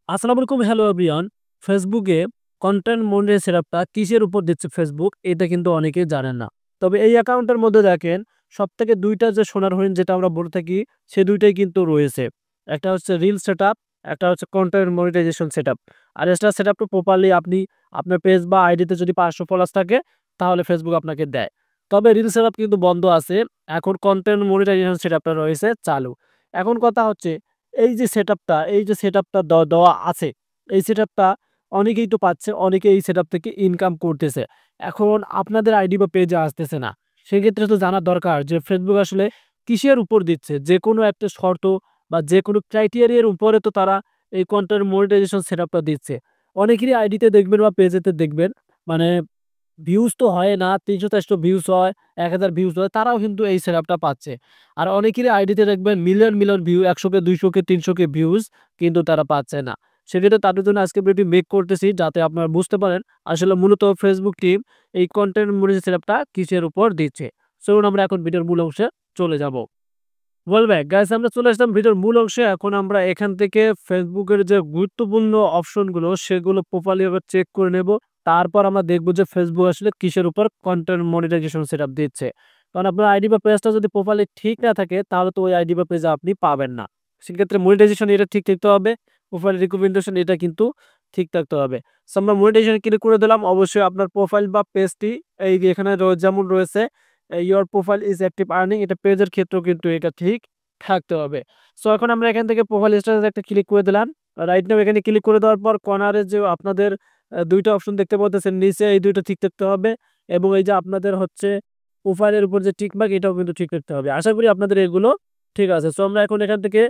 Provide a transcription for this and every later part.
আসসালামু আলাইকুম, hello everyone. ফেসবুকে কন্টেন্ট মনিটরিং সেটআপটা কিসের উপর দিচ্ছে ফেসবুক, এটা কিন্তু অনেকেই জানেন না। তবে এই অ্যাকাউন্টের মধ্যে দেখেন সবথেকে ২ টা যে সোনার হরিণ যেটা আমরা বলে থাকি, সে ২ টাই কিন্তু রয়েছে। একটা হচ্ছে রিল সেটআপ, একটা হচ্ছে কন্টেন্ট মনিটাইজেশন সেটআপ। আর এক্সট্রা সেটআপটা প্রপারলি আপনি আপনার পেজ বা আইডিতে যদি ৫০০ ফলোয়ার্স থাকে, তাহলে ফেসবুক আপনাকে দেয়। তবে রিল সেটআপ কিন্তু বন্ধ আছে। এখন কন্টেন্ট মনিটাইজেশন সেটআপটা রয়েছে চালু। এখন কথা হচ্ছে এই যে সেটআপটা দেওয়া আছে, এই সেটআপটা অনেকেই তো পাচ্ছে, অনেকে এই সেটআপ থেকে ইনকাম করতেছে। এখন আপনাদের আইডি বা পেজে আসতেছে না। সেক্ষেত্রে তো জানা দরকার যে ফেসবুক আসলে কিসের উপর দিচ্ছে? যেকোনো একটা শর্ত বা যেকোনো ক্রাইটেরিয়ার উপরে তো তারা এই কন্টেন্ট মনিটাইজেশন সেটআপটা দিচ্ছে। অনেকেরই আইডিতে দেখবেন বা পেজেতে দেখবেন মানে ভিউজ তো হয় না, ৩০০-৪০০ ভিউজ হয়, ১,০০০ ভিউজ হয়, তারাও কিন্তু এই সেটআপটা পাচ্ছে। আর অনেকেরই আইডিতে দেখবেন মিলিয়ন, মিলিয়ন ভিউ ১০০ কে, ২০০ কে, ৩০০ কে ভিউজ কিন্তু তারা পাচ্ছে না। সেক্ষেত্রে তাদের জন্য আজকে ভিডিওটি মেক করতেছি যাতে আপনারা বুঝতে পারেন আসলে মূলত ফেসবুক টিম এই কনটেন্ট মনিটাইজেশন সেটআপটা কিসের উপর দিচ্ছে। চলুন আমরা এখন ভিডিওর মূল অংশে চলে যাব। ওয়েলব্যাক গাইস, আমরা চলে আসলাম ভিডিওর মূল অংশে। এখন আমরা এখান থেকে ফেসবুকের যে গুরুত্বপূর্ণ অপশনগুলো সেগুলো প্রপারলি আবার চেক করে নেব। তারপর আমরা দেখব যে ফেসবুক আসলে কিসের উপর কন্টেন্ট মনিটাইজেশন সেটআপ দিচ্ছে। কারণ আপনার আইডি বা পেজটা যদি প্রপারলি ঠিক না থাকে তাহলে তো ওই আইডি বা পেজে আপনি পাবেন না। সেক্ষেত্রে মনিটাইজেশন এটা ঠিক থাকতে হবে। প্রোফাইল রিকমেন্ডেশন এটা কিন্তু ঠিক থাকতে হবে। সো আমরা মনিটাইজেশন ক্লিক করে দিলাম। অবশ্যই আপনার প্রোফাইল বা পেজটি এই যে এখানে যেমন রয়েছে your profile is active earning, এটা পেজের ক্ষেত্রেও কিন্তু এটা ঠিক থাকতে হবে। সো এখন আমরা এখান থেকে প্রোফাইল স্ট্যাটাস একটা ক্লিক করে দিলাম। রাইট নাও এখানে ক্লিক করে দেওয়ার পর কর্নারে যে আপনাদের ২ টা অপশন দেখতে পাচ্ছেন নিচে, এই ২ টা ঠিক থাকতে হবে এবং এই যে আপনাদের হচ্ছে প্রোফাইলের উপর যে টিক মার্ক এটাও কিন্তু ঠিক রাখতে হবে। আশা করি আপনাদের এগুলো ঠিক আছে। সো আমরা এখন এখান থেকে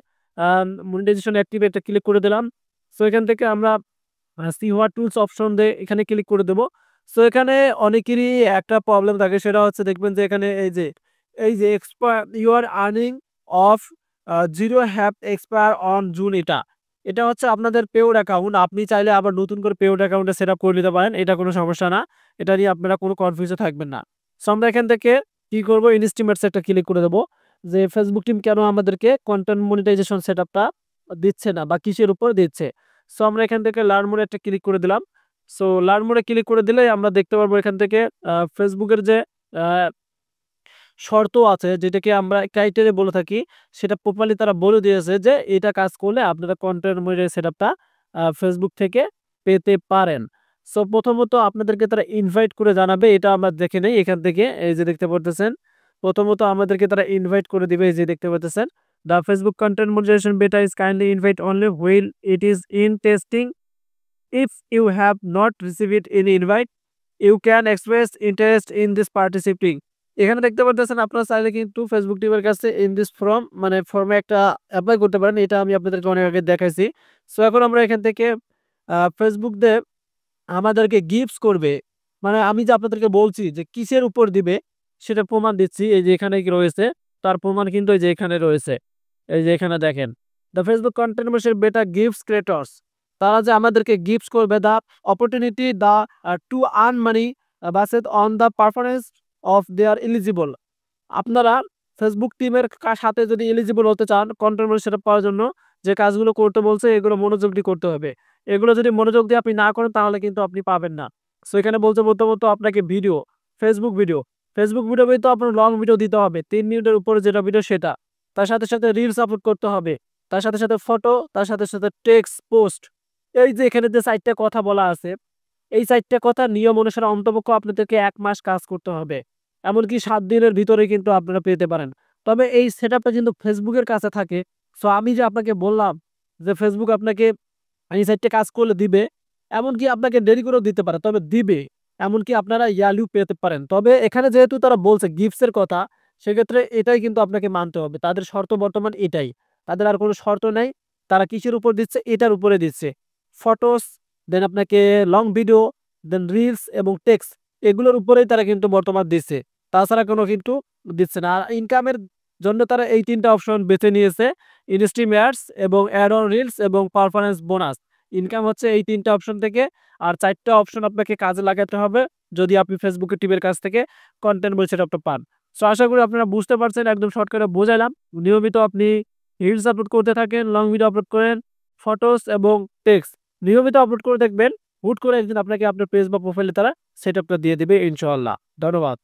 মনিটাইজেশন অ্যাক্টিভ এটা ক্লিক করে দিলাম। সো এখান থেকে আমরা সি হোয়াট টুলস অপশন দিয়ে এখানে ক্লিক করে দেব। সো এখানে অনেকেরই একটা প্রবলেম থাকে, সেটা হচ্ছে দেখবেন যে এখানে এই যে you are earning of 0 have expire on June, এটা হচ্ছে আপনাদের পেইড অ্যাকাউন্ট। আপনি চাইলে আবার নতুন করে পেইড অ্যাকাউন্টে সেটআপ করে নিতে পারেন। এটা কোনো সমস্যা না। এটা নিয়ে আপনারা কোনো কনফিউজে থাকবেন না। সো আমরা এখান থেকে কি করব, ইনস্টিমেটস একটা ক্লিক করে দেব যে ফেসবুক টিম কেন আমাদেরকে কন্টেন্ট মনিটাইজেশন সেটআপটা দিচ্ছে না বা কিসের উপর দিচ্ছে। সো আমরা এখান থেকে লার্ন মোড একটা ক্লিক করে দিলাম। সো লার্ন মোডে ক্লিক করে দিলেই আমরা দেখতে পারবো এখান থেকে ফেসবুকের যে আ শর্ত আছে যেটাকে আমরা ক্রাইটেরিয়া বলে থাকি, সেটা প্রপারলি তারা বলে দিয়েছে যে এটা কাজ করলে আপনারা কন্টেন্ট মনিটাইজেশন সেটআপটা ফেসবুক থেকে পেতে পারেন। সো প্রথমত আপনাদেরকে তারা ইনভাইট করে জানাবে, এটা আমরা দেখে নেই এখান থেকে। এই যে দেখতে পারতেছেন, প্রথমত আমাদেরকে তারা ইনভাইট করে দিবে, এই যে দেখতে পারতেছেন। The Facebook content monetization beta is kindly invite only while it is in testing. If you have not received any invite, you can express interest in this participating. এখানে দেখতে পারতেছেন আপনারা চাইলে কিন্তু ফেসবুক টিমের কাছে ইন দিস ফর্ম মানে ফর্মে একটা এপ্লাই করতে পারেন। এটা আমি আপনাদেরকে অনেক আগে দেখাইছি। সো এখন আমরা এখান থেকে ফেসবুক দিয়ে আমাদেরকে গিফটস করবে। মানে আমি যে আপনাদেরকে বলছি যে কিসের উপর দিবে সেটা প্রমাণ দিচ্ছি। এই যে এখানে কি রয়েছে, তার প্রমাণ কিন্তু এই যে এখানে রয়েছে। এই যে এখানে দেখেন। দ্য ফেসবুক কন্টেন্ট মনিটাইজেশন বেটা গিভস ক্রিয়েটরস, তারা যে আমাদেরকে গিফটস করবে the opportunity the to earn money based on the performance of their eligible. আপনারা ফেসবুক টিমের সাথে যদি এলিজিবল হতে চান কন্টেন্ট মনিটাইজেশন পাওয়ার জন্য, যে কাজগুলো করতে বলছে এগুলো মনোযোগ দিয়ে করতে হবে। এগুলো যদি মনোযোগ দিয়ে আপনি না করেন তাহলে কিন্তু আপনি পাবেন না। সো এখানে বলছে প্রথমত আপনাকে video, Facebook video, Facebook video তো আপনার লং ভিডিও দিতে হবে ৩ মিনিটের উপরে যেটা ভিডিও সেটা। তার সাথে, সাথে রিলস আপলোড করতে হবে। তার সাথে, সাথে ফটো, তার সাথে, সাথে টেক্সট পোস্ট। এই যে এখানে যে ৪ টা কথা বলা আছে, এই ৪ টা কথা নিয়ম অনুসারে অন্তপক্ষ আপনাদেরকে ১ মাস কাজ করতে হবে। এমনকি ৭ দিনের ভিতরে কিন্তু আপনারা পেতে পারেন। তবে এই সেটআপটা কিন্তু ফেসবুকের কাছে থাকে। সো আমি যে আপনাকে বললাম যে ফেসবুক আপনাকে এই ৪ টা কাজ করলে দিবে, এমনকি আপনাকে দেরি করেও দিতে পারে। তবে দিবে। এমনকি আপনারা ইয়ার্লিও পেতে পারেন। তবে এখানে যেহেতু তারা বলছে গিফটস এর কথা, সেক্ষেত্রে এটাই কিন্তু আপনাকে মানতে হবে। তাদের শর্ত বর্তমান এটাই। তাদের আর কোনো শর্ত নাই। তারা কিসের উপর দিচ্ছে? এটার উপরে দিচ্ছে। ফটোস, দেন আপনাকে লং ভিডিও, দেন রিলস এবং টেক্সট, এগুলোর উপরেই তারা কিন্তু বর্তমান দিচ্ছে। তাছাড়া কোনো কিন্তু দিচ্ছে না। আর ইনকামের জন্য তারা এই ৩ টা অপশন বেছে নিয়েছে। ইনস্ট্রিম অ্যাডস এবং অ্যাড অন রিলস এবং পারফরম্যান্স বোনাস। ইনকাম হচ্ছে এই ৩ টা অপশন থেকে। আর ৪ টা অপশন আপনাকে কাজে লাগাতে হবে যদি আপনি ফেসবুকের টিমের কাছ থেকে কনটেন্ট বলে সেটআপটা পান। সো আশা করি আপনারা বুঝতে পারছেন, একদম শর্টকাটে বোঝাইলাম। নিয়মিত আপনি রিলস আপলোড করতে থাকেন, লং ভিডিও আপলোড করেন, ফটোস এবং টেক্সট নিয়মিত আপলোড করে দেখবেন, হুট করে একদিন আপনাকে আপনার পেজ বা প্রোফাইলে তারা সেটআপটা দিয়ে দিবে ইনশাআল্লাহ। ধন্যবাদ।